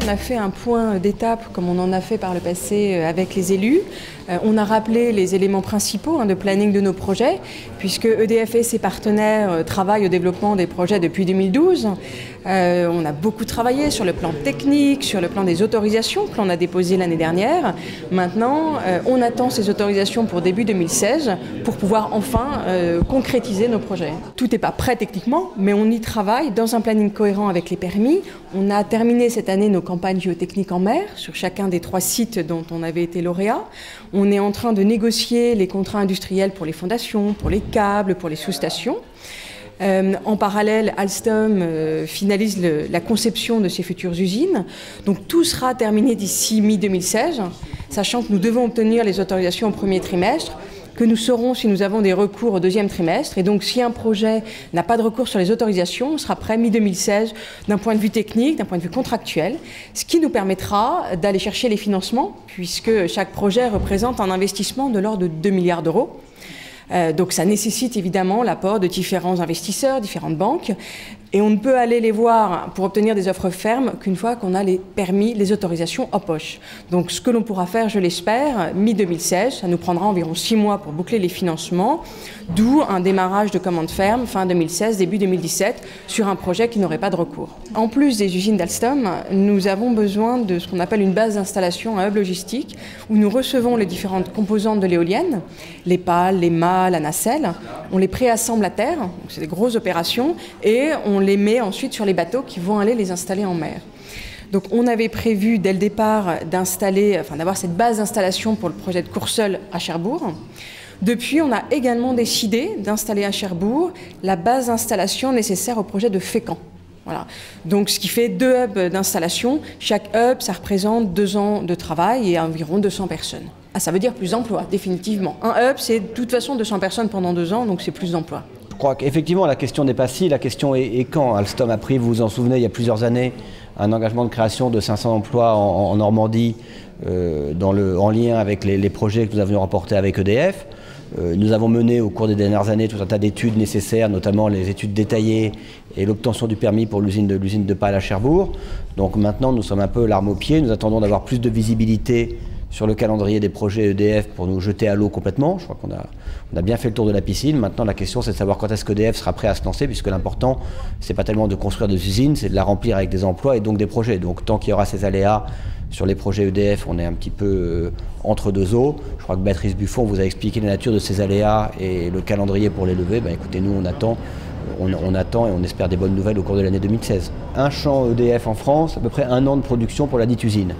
on a fait un point d'étape, comme on en a fait par le passé avec les élus. On a rappelé les éléments principaux de planning de nos projets, puisque EDF et ses partenaires travaillent au développement des projets depuis 2012. On a beaucoup travaillé sur le plan technique, sur le plan des autorisations que l'on a déposées l'année dernière. Maintenant, on attend ces autorisations pour début 2016 pour pouvoir enfin concrétiser nos projets. Tout n'est pas prêt techniquement, mais on y travaille dans un planning cohérent avec les permis. On a terminé cette année nos campagnes géotechniques en mer sur chacun des 3 sites dont on avait été lauréat. On est en train de négocier les contrats industriels pour les fondations, pour les câbles, pour les sous-stations. En parallèle, Alstom finalise la conception de ses futures usines. Donc tout sera terminé d'ici mi-2016, sachant que nous devons obtenir les autorisations au premier trimestre, que nous saurons si nous avons des recours au deuxième trimestre. Et donc si un projet n'a pas de recours sur les autorisations, on sera prêt mi-2016 d'un point de vue technique, d'un point de vue contractuel, ce qui nous permettra d'aller chercher les financements, puisque chaque projet représente un investissement de l'ordre de 2 milliards d'euros. Donc ça nécessite évidemment l'apport de différents investisseurs, différentes banques, et on ne peut aller les voir pour obtenir des offres fermes qu'une fois qu'on a les permis, les autorisations en poche. Donc ce que l'on pourra faire, je l'espère, mi-2016, ça nous prendra environ 6 mois pour boucler les financements, d'où un démarrage de commande ferme fin 2016, début 2017, sur un projet qui n'aurait pas de recours. En plus des usines d'Alstom, nous avons besoin de ce qu'on appelle une base d'installation, un hub logistique, où nous recevons les différentes composantes de l'éolienne, les pales, les mâts, la nacelle, on les préassemble à terre, c'est des grosses opérations, et on les met ensuite sur les bateaux qui vont aller les installer en mer. Donc on avait prévu dès le départ d'avoir cette base d'installation pour le projet de Courseulles à Cherbourg. Depuis, on a également décidé d'installer à Cherbourg la base d'installation nécessaire au projet de Fécamp. Voilà. Donc ce qui fait 2 hubs d'installation. Chaque hub, ça représente 2 ans de travail et environ 200 personnes. Ah, ça veut dire plus d'emplois, définitivement. Un hub, c'est de toute façon 200 personnes pendant 2 ans, donc c'est plus d'emplois. Je crois qu'effectivement, la question n'est pas si, la question est quand. Alstom a pris, vous vous en souvenez, il y a plusieurs années, un engagement de création de 500 emplois en Normandie, en lien avec les projets que nous avions remportés avec EDF. Nous avons mené au cours des dernières années tout un tas d'études nécessaires, notamment les études détaillées et l'obtention du permis pour l'usine de pales à Cherbourg. Donc maintenant, nous sommes un peu l'arme au pied. Nous attendons d'avoir plus de visibilité sur le calendrier des projets EDF pour nous jeter à l'eau complètement. Je crois qu'on a bien fait le tour de la piscine. Maintenant, la question, c'est de savoir quand est-ce qu'EDF sera prêt à se lancer, puisque l'important, c'est pas tellement de construire des usines, c'est de la remplir avec des emplois et donc des projets. Donc tant qu'il y aura ces aléas sur les projets EDF, on est un petit peu entre 2 eaux. Je crois que Béatrice Buffon vous a expliqué la nature de ces aléas et le calendrier pour les lever. Écoutez, nous, on attend et on espère des bonnes nouvelles au cours de l'année 2016. Un champ EDF en France, à peu près 1 an de production pour la dite usine.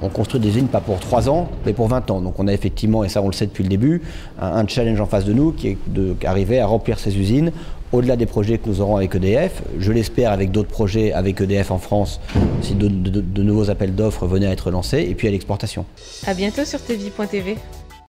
On construit des usines pas pour 3 ans, mais pour 20 ans. Donc on a effectivement, et ça on le sait depuis le début, un challenge en face de nous qui est d'arriver à remplir ces usines au-delà des projets que nous aurons avec EDF. Je l'espère avec d'autres projets avec EDF en France, si de nouveaux appels d'offres venaient à être lancés, et puis à l'exportation. À bientôt sur TVI.tv.